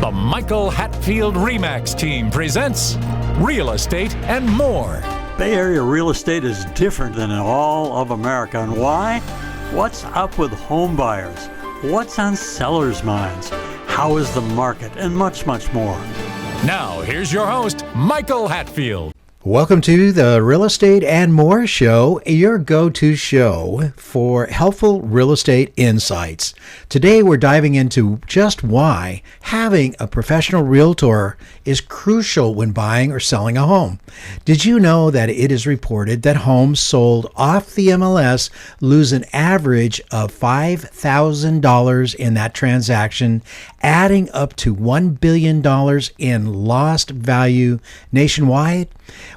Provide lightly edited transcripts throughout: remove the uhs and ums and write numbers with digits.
The Michael Hatfield RE team presents Real Estate and More. Bay Area real estate is different than in all of America. And why? What's up with home buyers? What's on sellers' minds? How is the market? And much, much more. Now, here's your host, Michael Hatfield. Welcome to the Real Estate and More Show, your go-to show for helpful real estate insights. Today, we're diving into just why having a professional realtor is crucial when buying or selling a home. Did you know that it is reported that homes sold off the MLS lose an average of $5,000 in that transaction, adding up to $1 billion in lost value nationwide?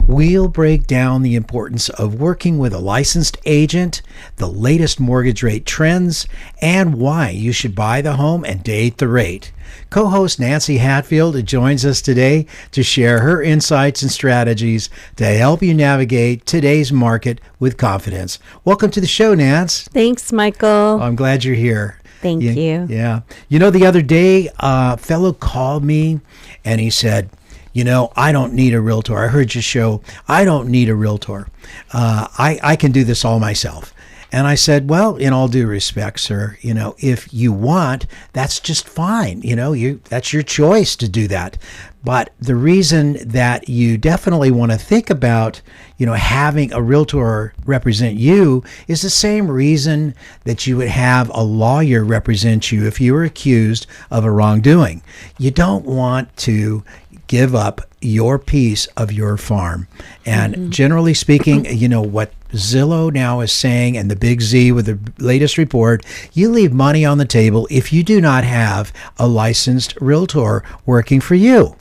We'll break down the importance of working with a licensed agent, the latest mortgage rate trends, and why you should buy the home and date the rate. Co-host Nancy Hatfield joins us today to share her insights and strategies to help you navigate today's market with confidence. Welcome to the show, Nance. Thanks, Michael. I'm glad you're here. Thank you. Yeah. You know, the other day, a fellow called me and he said, you know, I don't need a realtor. I heard your show. I don't need a realtor. I can do this all myself. And I said, well, in all due respect, sir, you know, if you want, that's just fine. You know, that's your choice to do that. But the reason that you definitely want to think about, you know, having a realtor represent you is the same reason that you would have a lawyer represent you if you were accused of a wrongdoing. You don't want to give up your piece of your farm. And generally speaking, you know, what Zillow now is saying, and the Big Z with the latest report, you leave money on the table if you do not have a licensed realtor working for you.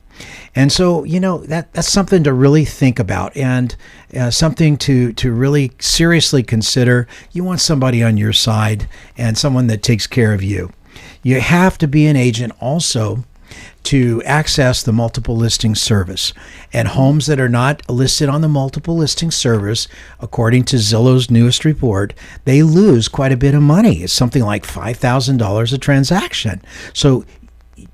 And so, you know, that's something to really think about and something to really seriously consider. You want somebody on your side and someone that takes care of you. You have to be an agent also to access the multiple listing service. And homes that are not listed on the multiple listing service, according to Zillow's newest report, they lose quite a bit of money. It's something like $5,000 a transaction. So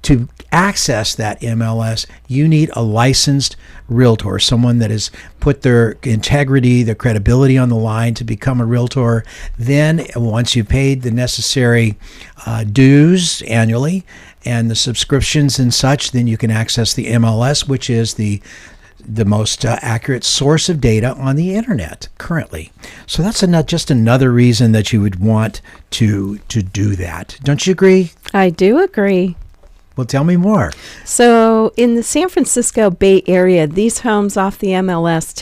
to access that MLS, you need a licensed realtor, someone that has put their integrity, their credibility on the line to become a realtor. Then once you've paid the necessary dues annually and the subscriptions and such, then you can access the MLS, which is the most accurate source of data on the internet currently. So that's just another reason that you would want to do that. Don't you agree? I do agree. Well, tell me more. So in the San Francisco Bay Area, these homes off the MLS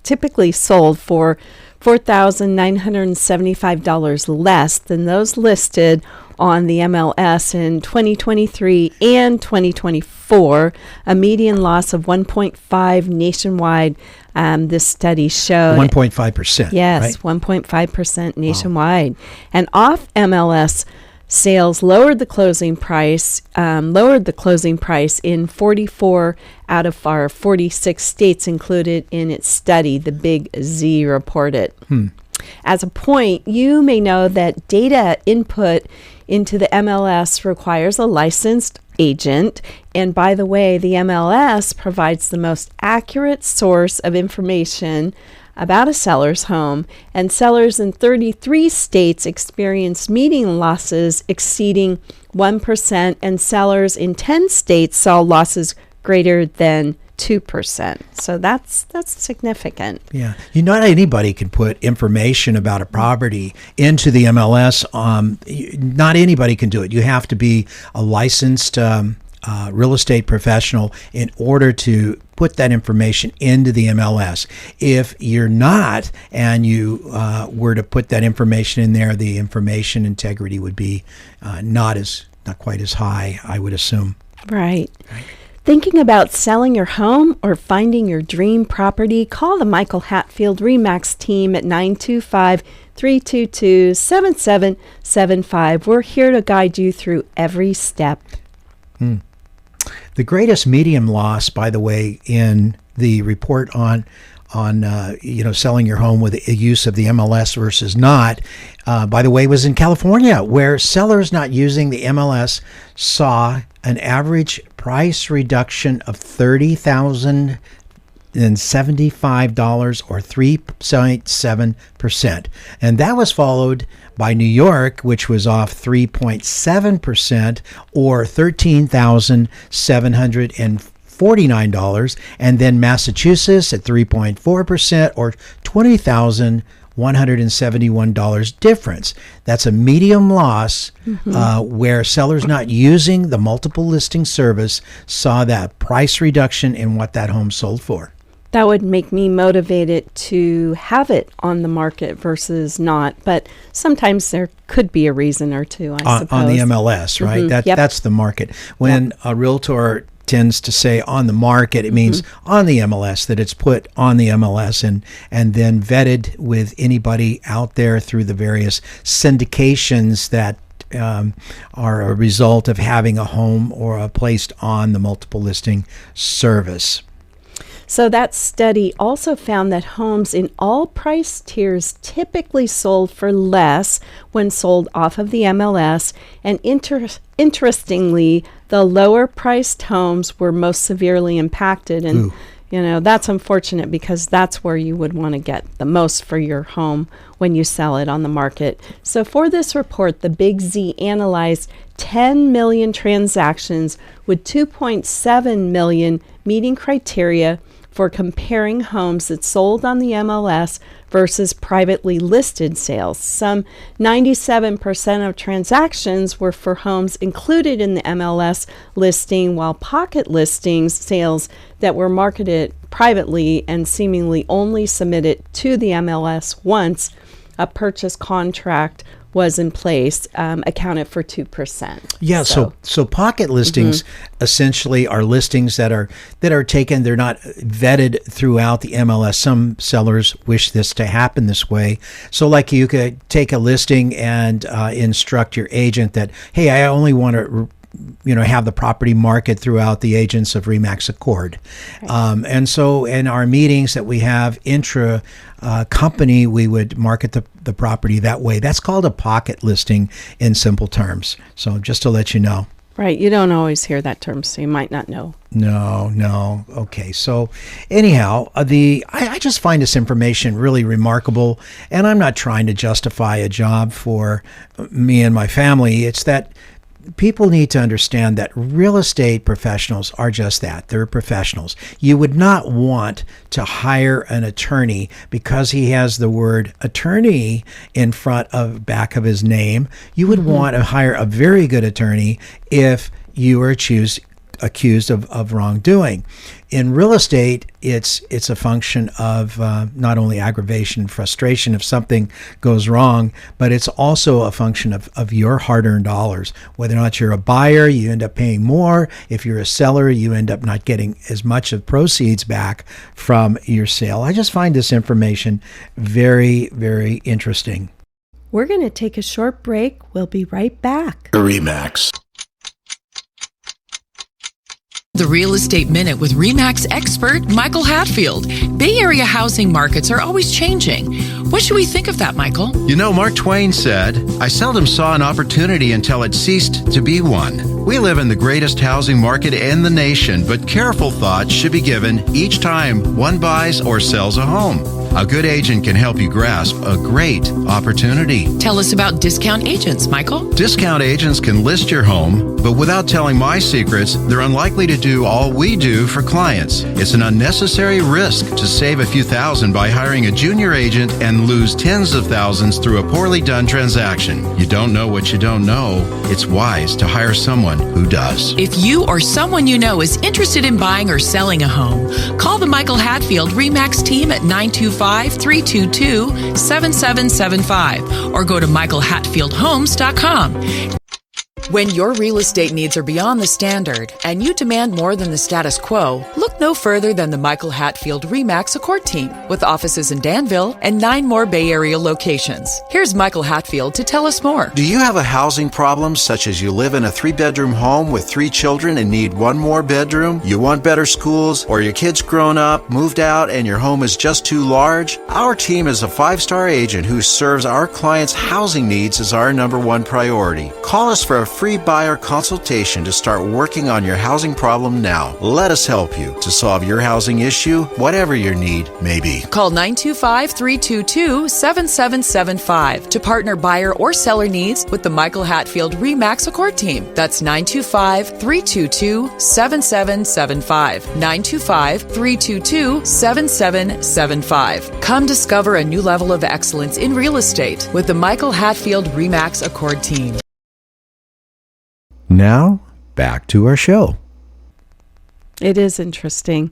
typically sold for $4,975 less than those listed on the MLS in 2023 and 2024, a median loss of 1.5 nationwide. This study showed 1.5%. Yes, right? 1.5% nationwide. Wow. And off MLS sales lowered the closing price in 44 out of our 46 states included in its study, the Big Z reported. As a point, you may know that data input into the MLS requires a licensed agent. And by the way, the MLS provides the most accurate source of information about a seller's home, and sellers in 33 states experienced median losses exceeding 1%, and sellers in 10 states saw losses greater than 2%. So that's significant. Yeah. Not anybody can put information about a property into the MLS. Not anybody can do it. You have to be a licensed real estate professional in order to put that information into the MLS. If you're not, and you were to put that information in there, the information integrity would be not quite as high, I would assume. Right. Thinking about selling your home or finding your dream property? Call the Michael Hatfield RE team at 925-322-7775. We're here to guide you through every step. The greatest median loss, by the way, in the report on selling your home with a use of the MLS versus not, by the way, was in California, where sellers not using the MLS saw an average price reduction of $30,075 or 3.7%. And that was followed by New York, which was off 3.7% or $13,749, and then Massachusetts at 3.4% or $20,171 difference. That's a medium loss where sellers not using the multiple listing service saw that price reduction in what that home sold for. That would make me motivated to have it on the market versus not. But sometimes there could be a reason or two, I suppose. On the MLS, right? That's the market. When a realtor tends to say on the market, it means on the MLS, that it's put on the MLS and then vetted with anybody out there through the various syndications that are a result of having a home or placed on the multiple listing service. So that study also found that homes in all price tiers typically sold for less when sold off of the MLS, and interestingly, the lower priced homes were most severely impacted. And that's unfortunate, because that's where you would want to get the most for your home when you sell it on the market. So for this report, the Big Z analyzed 10 million transactions with 2.7 million meeting criteria for comparing homes that sold on the MLS versus privately listed sales. Some 97% of transactions were for homes included in the MLS listing, while pocket listings sales that were marketed privately and seemingly only submitted to the MLS once a purchase contract was in place, accounted for 2%. Yeah, so pocket listings essentially are listings that are taken. They're not vetted throughout the MLS. Some sellers wish this to happen this way. So like you could take a listing and instruct your agent that, hey, I only want to have the property market throughout the agents of RE/MAX Accord. Right. And so in our meetings that we have intra company, we would market the property that way. That's called a pocket listing in simple terms. So just to let you know. Right. You don't always hear that term, so you might not know. No. Okay. So anyhow, I just find this information really remarkable, and I'm not trying to justify a job for me and my family. It's that people need to understand that real estate professionals are just that. They're professionals. You would not want to hire an attorney because he has the word attorney in back of his name. You would want to hire a very good attorney if you are accused of wrongdoing. In real estate, it's a function of not only aggravation and frustration if something goes wrong, but it's also a function of your hard-earned dollars. Whether or not you're a buyer, you end up paying more. If you're a seller, you end up not getting as much of proceeds back from your sale. I just find this information very, very interesting. We're going to take a short break. We'll be right back. RE/MAX. The Real Estate Minute with RE/MAX expert Michael Hatfield. Bay Area housing markets are always changing. What should we think of that, Michael? Mark Twain said, "I seldom saw an opportunity until it ceased to be one." We live in the greatest housing market in the nation, but careful thought should be given each time one buys or sells a home. A good agent can help you grasp a great opportunity. Tell us about discount agents, Michael. Discount agents can list your home, but without telling my secrets, they're unlikely to do all we do for clients. It's an unnecessary risk to save a few thousand by hiring a junior agent and lose tens of thousands through a poorly done transaction. You don't know what you don't know. It's wise to hire someone who does. If you or someone you know is interested in buying or selling a home, call the Michael Hatfield RE/MAX team at 925-322-7775 or go to michaelhatfieldhomes.com. When your real estate needs are beyond the standard and you demand more than the status quo, look no further than the Michael Hatfield RE/MAX Accord team, with offices in Danville and 9 more Bay Area locations. Here's Michael Hatfield to tell us more. Do you have a housing problem, such as you live in a 3-bedroom home with 3 children and need 1 more bedroom? You want better schools, or your kids grown up, moved out, and your home is just too large? Our team is a 5-star agent who serves our clients' housing needs as our #1 priority. Call us for a free buyer consultation to start working on your housing problem now. Let us help you to solve your housing issue, whatever your need may be. Call 925-322-7775 to partner buyer or seller needs with the Michael Hatfield RE/MAX Accord team. That's 925-322-7775. 925-322-7775. Come discover a new level of excellence in real estate with the Michael Hatfield RE/MAX Accord team. Now, back to our show. It is interesting.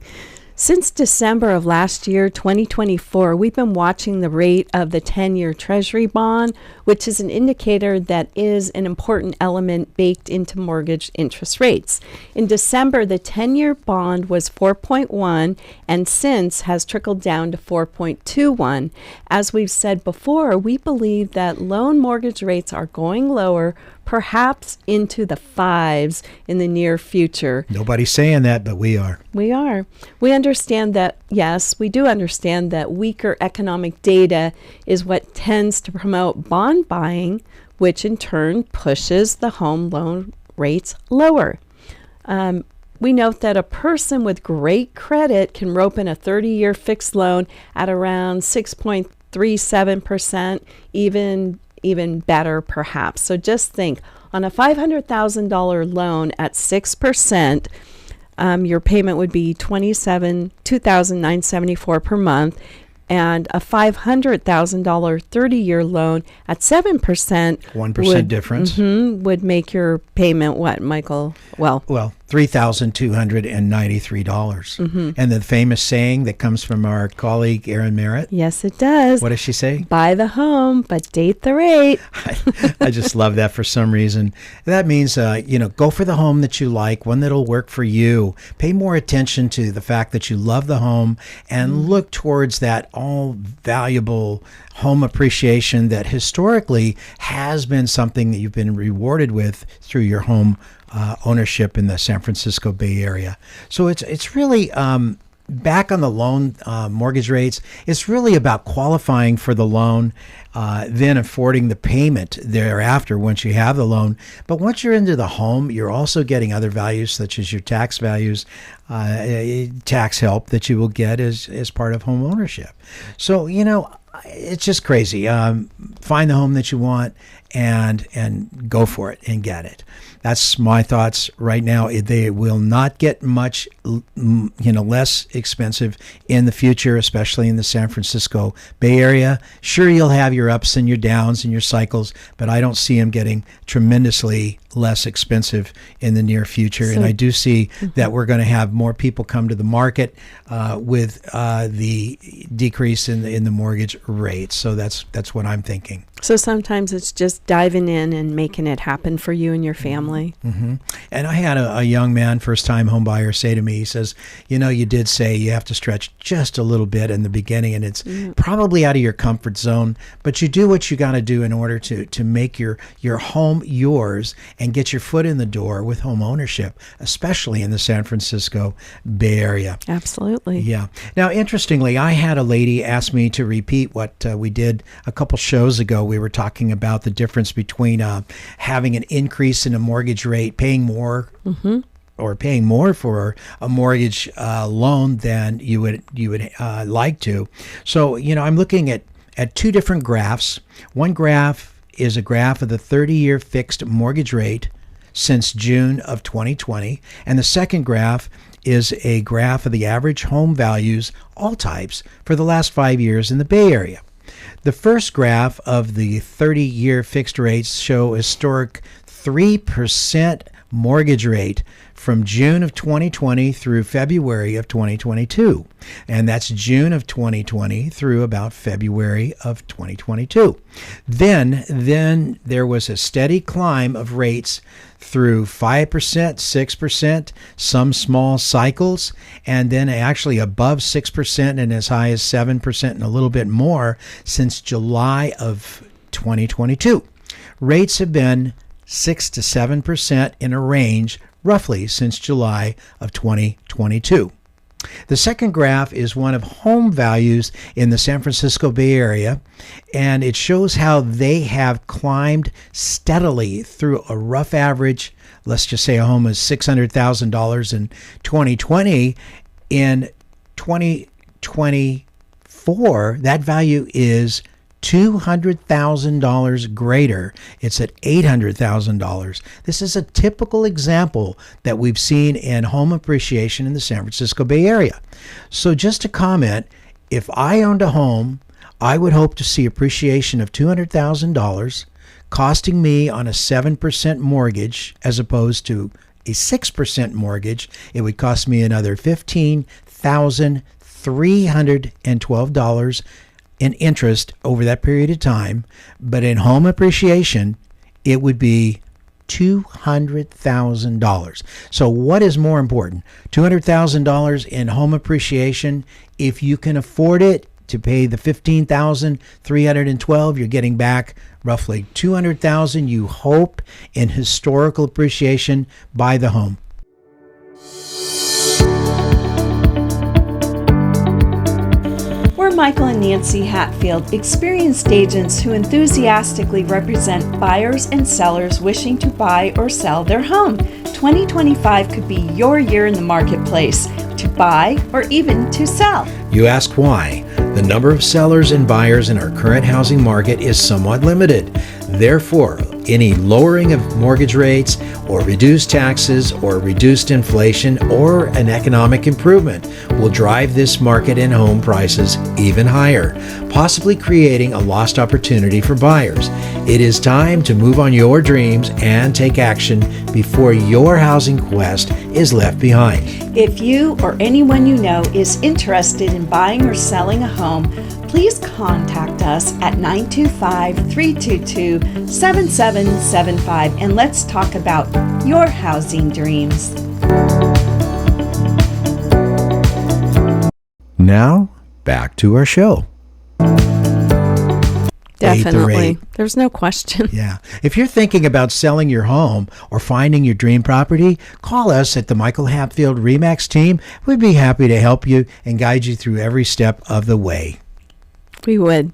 Since December of last year, 2024, we've been watching the rate of the 10-year Treasury bond, which is an indicator that is an important element baked into mortgage interest rates. In December, the 10-year bond was 4.1 and since has trickled down to 4.21. As we've said before, we believe that loan mortgage rates are going lower, perhaps into the 5s in the near future. Nobody's saying that, but we are. We are. We understand that, yes, we do understand that weaker economic data is what tends to promote bond buying, which in turn pushes the home loan rates lower. We note that a person with great credit can rope in a 30-year fixed loan at around 6.37%, even better perhaps. So just think, on a $500,000 loan at 6%, your payment would be $2,974 per month, and a $500,000 30-year loan at 7%, 1% difference, would make your payment what, Michael? Well, $3,293. And the famous saying that comes from our colleague Erin Merritt. Yes, it does. What does she say? Buy the home, but date the rate. I just love that for some reason. That means, go for the home that you like, one that'll work for you. Pay more attention to the fact that you love the home and look towards that all valuable home appreciation that historically has been something that you've been rewarded with through your home ownership in the San Francisco Bay Area. So it's really back on the loan mortgage rates. It's really about qualifying for the loan, then affording the payment thereafter once you have the loan. But once you're into the home, you're also getting other values such as your tax values, tax help that you will get as part of home ownership. So, it's just crazy. Find the home that you want and go for it and get it. That's my thoughts right now. They will not get much, less expensive in the future, especially in the San Francisco Bay Area. Sure, you'll have your ups and your downs and your cycles, but I don't see them getting tremendously less expensive in the near future. And I do see that we're going to have more people come to the market with the decrease in the mortgage rates. So that's what I'm thinking. So sometimes it's just diving in and making it happen for you and your family. Mm-hmm. And I had a young man, first-time home buyer, say to me, he says, you did say you have to stretch just a little bit in the beginning, and it's probably out of your comfort zone, but you do what you got to do in order to make your home yours and get your foot in the door with home ownership, especially in the San Francisco Bay Area. Absolutely. Yeah. Now, interestingly, I had a lady ask me to repeat what we did a couple shows ago. We were talking about the difference between having an increase in a mortgage rate, paying more or paying more for a mortgage loan than you would like to. So, I'm looking at two different graphs. One graph is a graph of the 30-year fixed mortgage rate since June of 2020, and the second graph is a graph of the average home values, all types, for the last 5 years in the Bay Area. The first graph of the 30-year fixed rates show historic 3% mortgage rate from June of 2020 through February of 2022. And that's June of 2020 through about February of 2022. Then there was a steady climb of rates through 5%, 6%, some small cycles, and then actually above 6% and as high as 7% and a little bit more since July of 2022. Rates have been 6 to 7% in a range roughly since July of 2022. The second graph is one of home values in the San Francisco Bay Area, and it shows how they have climbed steadily through a rough average. Let's just say a home is $600,000 in 2020. In 2024, that value is $200,000 greater. It's at $800,000. This is a typical example that we've seen in home appreciation in the San Francisco Bay Area. So just to comment, if I owned a home, I would hope to see appreciation of $200,000 costing me on a 7% mortgage as opposed to a 6% mortgage. It would cost me another $15,312 in interest over that period of time, but in home appreciation, it would be $200,000. So what is more important? $200,000 in home appreciation. If you can afford it to pay the $15,312, you're getting back roughly $200,000 you hope in historical appreciation by the home. We're Michael and Nancy Hatfield, experienced agents who enthusiastically represent buyers and sellers wishing to buy or sell their home. 2025 could be your year in the marketplace to buy or even to sell. You ask why? The number of sellers and buyers in our current housing market is somewhat limited. Therefore, any lowering of mortgage rates or reduced taxes or reduced inflation or an economic improvement will drive this market and home prices even higher, possibly creating a lost opportunity for buyers. It is time to move on your dreams and take action before your housing quest is left behind. If you or anyone you know is interested in buying or selling a home, please contact us at 925-322-7775 and let's talk about your housing dreams. Now, back to our show. Definitely. There's no question. Yeah. If you're thinking about selling your home or finding your dream property, call us at the Michael Hatfield RE/MAX team. We'd be happy to help you and guide you through every step of the way. We would.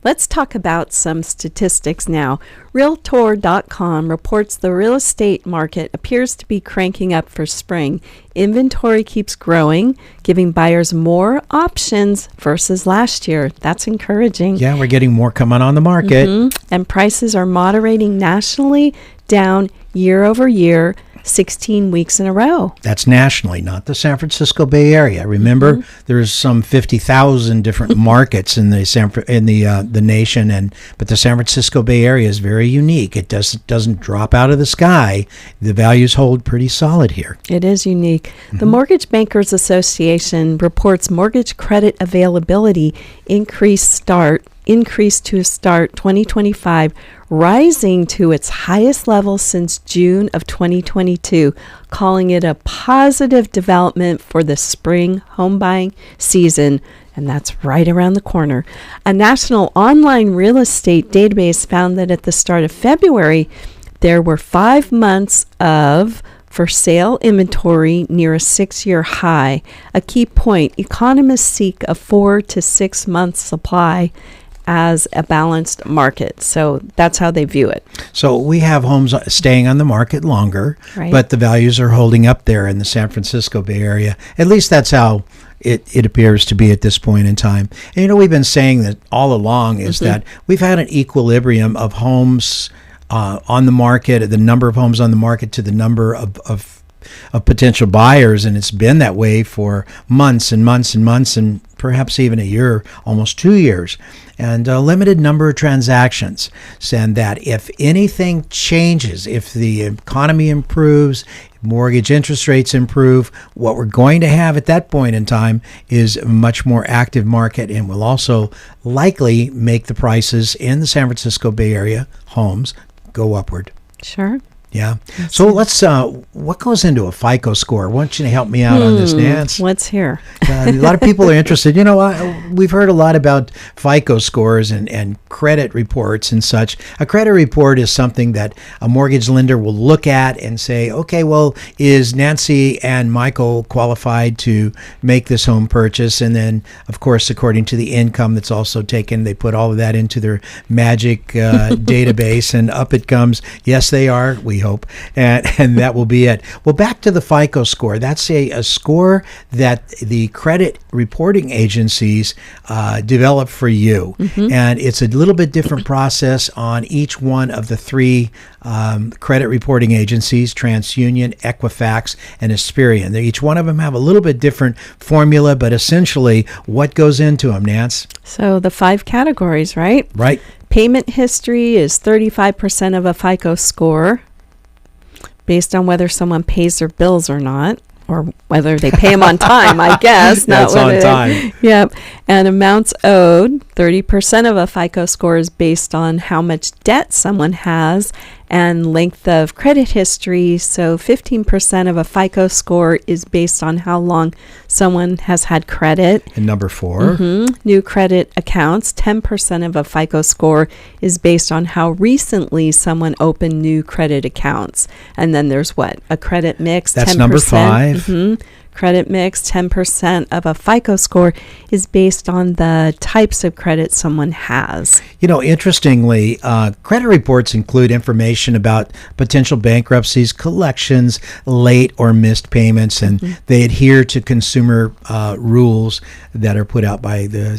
Let's talk about some statistics now. Realtor.com reports the real estate market appears to be cranking up for spring. Inventory keeps growing, giving buyers more options versus last year. That's encouraging. Yeah, we're getting more coming on the market. And prices are moderating nationally, down year over year, 16 weeks in a row. That's nationally, not the San Francisco Bay Area. Remember, there's some 50,000 different markets in the nation, but the San Francisco Bay Area is very unique. It doesn't drop out of the sky. The values hold pretty solid here. It is unique. The Mortgage Bankers Association reports mortgage credit availability increased to start 2025, rising to its highest level since June of 2022, calling it a positive development for the spring home buying season, and that's right around the corner. A national online real estate database found that at the start of February, there were 5 months of for sale inventory near a 6-year high. A key point, economists seek a 4 to 6 month supply as a balanced market. So that's how they view it. So we have homes staying on the market longer, Right. but the values are holding up there in the San Francisco Bay Area. At least that's how it appears to be at this point in time. And we've been saying that all along is that we've had an equilibrium of homes on the market, the number of homes on the market to the number of of potential buyers, and it's been that way for months and months and months, and perhaps even a year, almost 2 years, and a limited number of transactions. And that if anything changes, if the economy improves, mortgage interest rates improve, what we're going to have at that point in time is a much more active market, and will also likely make the prices in the San Francisco Bay Area homes go upward. Sure. Yeah. So let's, what goes into a FICO score? I want you to help me out on this, Nance. Let's hear. A lot of people are interested. We've heard a lot about FICO scores and credit reports and such. A credit report is something that a mortgage lender will look at and say, okay, well, is Nancy and Michael qualified to make this home purchase? And then, of course, according to the income that's also taken, they put all of that into their magic database, and up it comes. Yes, they are. We hope, and that will be it. Well, back to the FICO score. That's a score that the credit reporting agencies develop for you, and it's a little bit different process on each one of the three credit reporting agencies: TransUnion, Equifax, and Experian. Each one of them have a little bit different formula, but essentially, what goes into them, Nance? So the 5 categories, right? Right. Payment history is 35% of a FICO score, based on whether someone pays their bills or not, or whether they pay them on time, I guess. That's on time. Yep. And amounts owed, 30% of a FICO score is based on how much debt someone has, and length of credit history. So 15% of a FICO score is based on how long someone has had credit. And number 4. New credit accounts, 10% of a FICO score is based on how recently someone opened new credit accounts. And then there's what? A credit mix, That's 10%. number 5. Credit mix, 10% of a FICO score is based on the types of credit someone has. Interestingly, credit reports include information about potential bankruptcies, collections, late or missed payments, and they adhere to consumer rules that are put out by the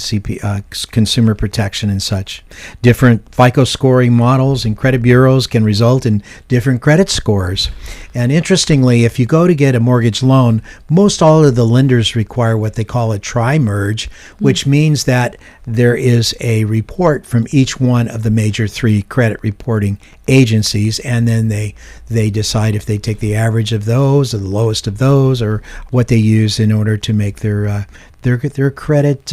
Consumer Protection and such. Different FICO scoring models and credit bureaus can result in different credit scores. And interestingly, if you go to get a mortgage loan, most all of the lenders require what they call a tri-merge, which means that there is a report from each one of the major 3 credit reporting agencies, and then they decide if they take the average of those or the lowest of those, or what they use in order to make their credit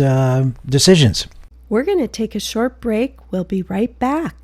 decisions. We're going to take a short break. We'll be right back.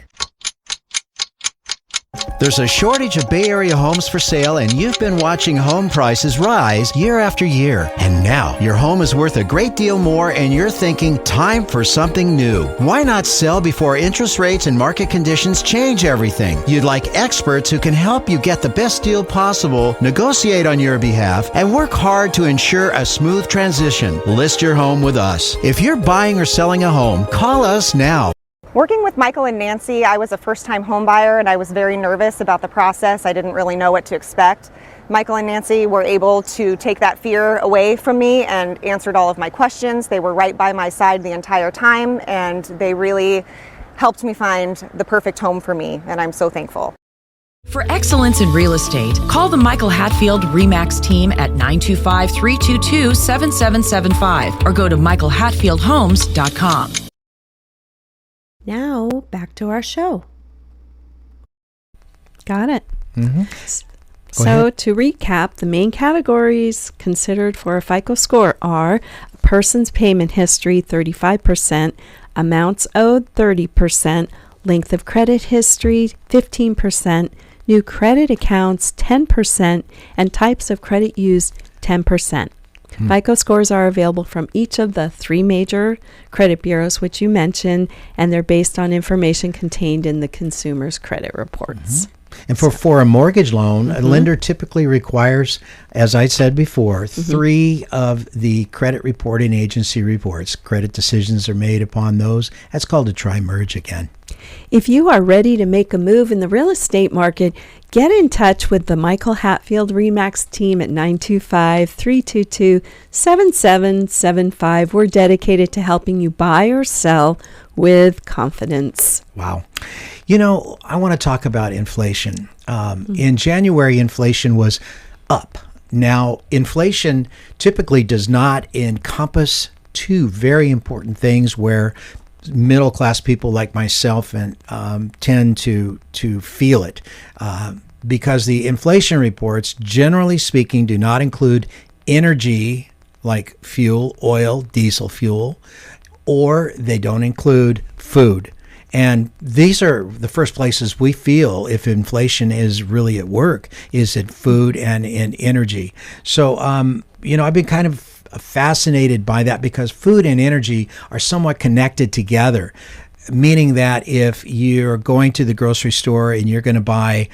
There's a shortage of Bay Area homes for sale, and you've been watching home prices rise year after year. And now your home is worth a great deal more, and you're thinking, time for something new. Why not sell before interest rates and market conditions change everything? You'd like experts who can help you get the best deal possible, negotiate on your behalf, and work hard to ensure a smooth transition. List your home with us. If you're buying or selling a home, call us now. Working with Michael and Nancy, I was a first-time home buyer, and I was very nervous about the process. I didn't really know what to expect. Michael and Nancy were able to take that fear away from me and answered all of my questions. They were right by my side the entire time, and they really helped me find the perfect home for me, and I'm so thankful. For excellence in real estate, call the Michael Hatfield RE/MAX team at 925-322-7775 or go to michaelhatfieldhomes.com. Now, back to our show. Got it. So, to recap, the main categories considered for a FICO score are a person's payment history, 35%, amounts owed, 30%, length of credit history, 15%, new credit accounts, 10%, and types of credit used, 10%. FICO scores are available from each of the 3 major credit bureaus, which you mentioned, and they're based on information contained in the consumer's credit reports. And for a mortgage loan, a lender typically requires, as I said before, 3 of the credit reporting agency reports. Credit decisions are made upon those. That's called a tri-merge again. If you are ready to make a move in the real estate market, get in touch with the Michael Hatfield RE/MAX team at 925-322-7775. We're dedicated to helping you buy or sell with confidence. Wow. I want to talk about inflation. In January, inflation was up. Now, inflation typically does not encompass two very important things where middle class people like myself and tend to feel it, because the inflation reports, generally speaking, do not include energy like fuel, oil, diesel fuel, or they don't include food. And these are the first places we feel if inflation is really at work, is in food and in energy. So, I've been kind of fascinated by that because food and energy are somewhat connected together, meaning that if you're going to the grocery store and you're going to buy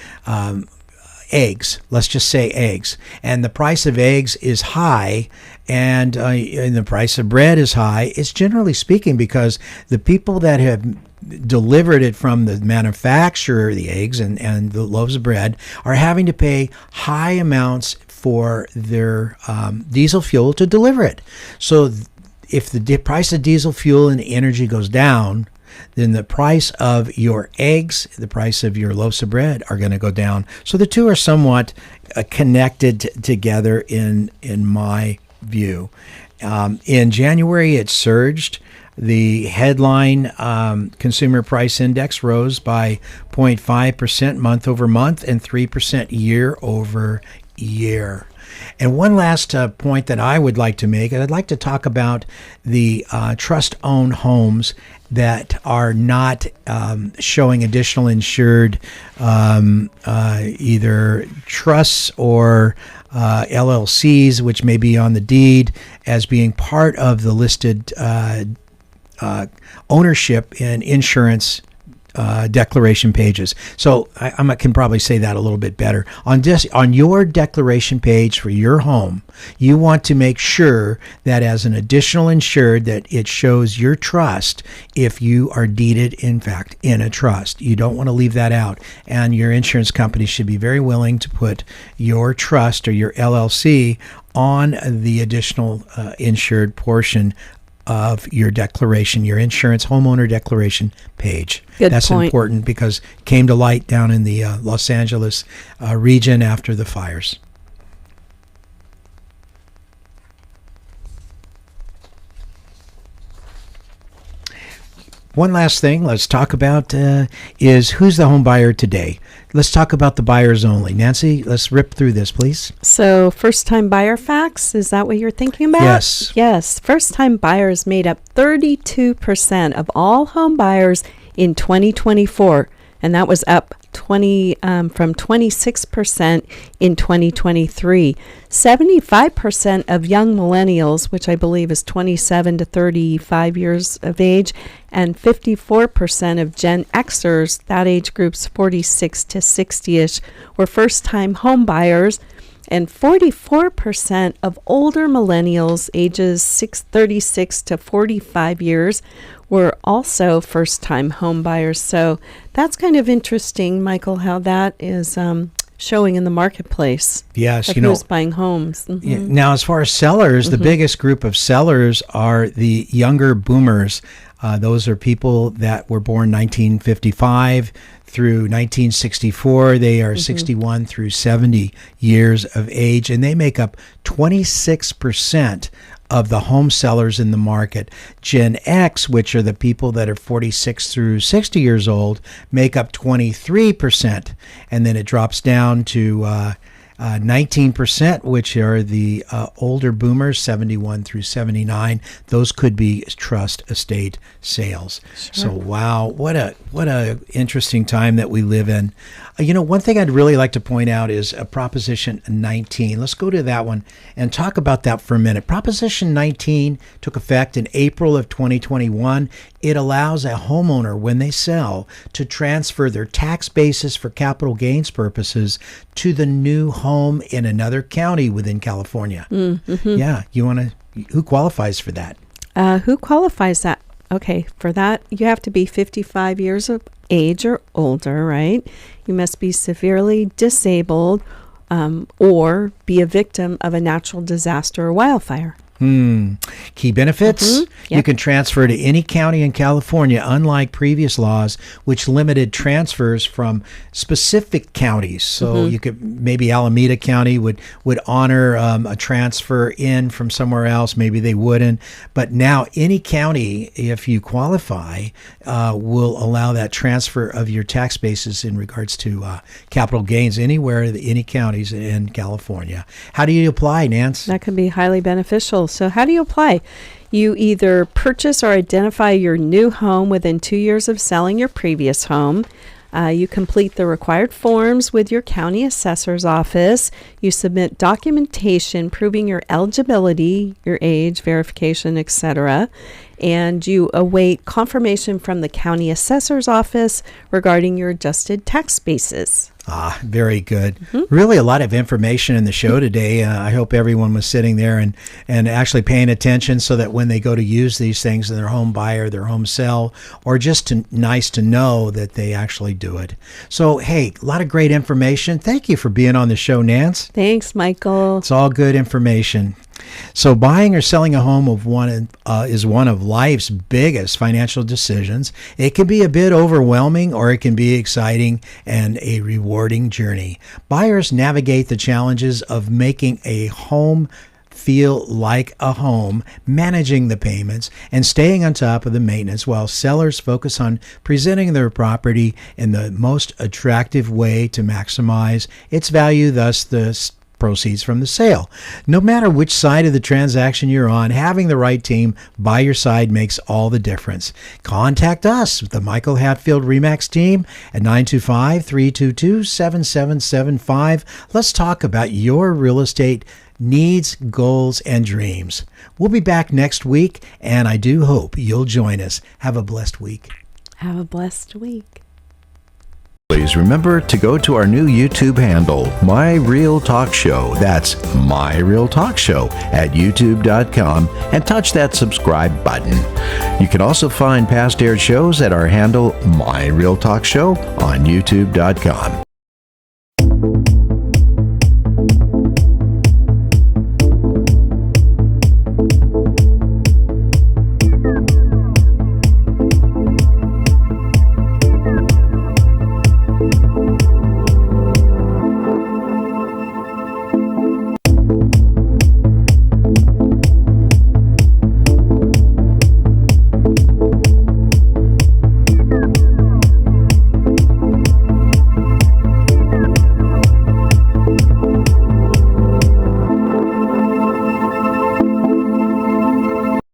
eggs, let's just say eggs, and the price of eggs is high and the price of bread is high, it's generally speaking because the people that have delivered it from the manufacturer, the eggs and the loaves of bread, are having to pay high amounts for their diesel fuel to deliver it. So if the price of diesel fuel and energy goes down, then the price of your eggs, the price of your loaves of bread are going to go down. So the two are somewhat connected together in my view. In January, it surged. The headline consumer price index rose by 0.5% month over month and 3% year over year. And one last point that I would like to make, I'd like to talk about the trust-owned homes that are not showing additional insured either trusts or LLCs, which may be on the deed, as being part of the listed ownership in insurance declaration pages. So I can probably say that a little bit better. On your declaration page for your home, you want to make sure that as an additional insured that it shows your trust if you are deeded, in fact, in a trust. You don't want to leave that out. And your insurance company should be very willing to put your trust or your LLC on the additional insured portion of your declaration, your insurance homeowner declaration page. That's point. Important because it came to light down in the Los Angeles region after the fires. One last thing let's talk about is who's the home buyer today. Let's talk about the buyers only. Nancy, let's rip through this, please. So first-time buyer facts, is that what you're thinking about? Yes. Yes. First-time buyers made up 32% of all home buyers in 2024, and that was up from 26% in 2023. 75% of young millennials, which I believe is 27 to 35 years of age, and 54% of Gen Xers, that age group's 46 to 60-ish, were first-time home buyers, and 44% of older millennials, ages 36 to 45 years, were also first-time home buyers. So that's kind of interesting, Michael, how that is showing in the marketplace. Yes, who's buying homes. Mm-hmm. Yeah, now, as far as sellers, the biggest group of sellers are the younger boomers. Those are people that were born 1955 through 1964. They are 61 through 70 years of age, and they make up 26% of the home sellers in the market. Gen X, which are the people that are 46 through 60 years old, make up 23%, and then it drops down to 19%, which are the older boomers, 71 through 79. Those could be trust estate sales. Sure. So, wow, what a interesting time that we live in. One thing I'd really like to point out is Proposition 19. Let's go to that one and talk about that for a minute. Proposition 19 took effect in April of 2021. It allows a homeowner, when they sell, to transfer their tax basis for capital gains purposes to the new home in another county within California. Yeah, who qualifies for that? Who qualifies that? Okay, for that, you have to be 55 years of age or older, right? You must be severely disabled or be a victim of a natural disaster or wildfire. Key benefits, Yep. you can transfer to any county in California, unlike previous laws, which limited transfers from specific counties. So you could, maybe Alameda County would honor a transfer in from somewhere else. Maybe they wouldn't. But now any county, if you qualify, will allow that transfer of your tax basis in regards to capital gains anywhere, any counties in California. How do you apply, Nance? That could be highly beneficial. So how do you apply? You either purchase or identify your new home within 2 years of selling your previous home. You complete the required forms with your county assessor's office. You submit documentation proving your eligibility, your age, verification, etc. And you await confirmation from the county assessor's office regarding your adjusted tax basis. Very good. Really a lot of information in the show today. I hope everyone was sitting there and actually paying attention so that when they go to use these things in their home buy or their home sell, or just nice to know that they actually do it. So, hey, a lot of great information. Thank you for being on the show, Nance. Thanks, Michael. It's all good information. So buying or selling a home is one of life's biggest financial decisions. It can be a bit overwhelming, or it can be exciting and a rewarding journey. Buyers navigate the challenges of making a home feel like a home, managing the payments, and staying on top of the maintenance, while sellers focus on presenting their property in the most attractive way to maximize its value, thus the proceeds from the sale. No matter which side of the transaction you're on, having the right team by your side makes all the difference. Contact us, the Michael Hatfield RE/MAX team, at 925-322-7775. Let's talk about your real estate needs, goals, and dreams. We'll be back next week, and I do hope you'll join us. Have a blessed week. Have a blessed week. Please remember to go to our new YouTube handle, My Real Talk Show. That's My Real Talk Show at youtube.com, and touch that subscribe button. You can also find past aired shows at our handle, My Real Talk Show, on youtube.com.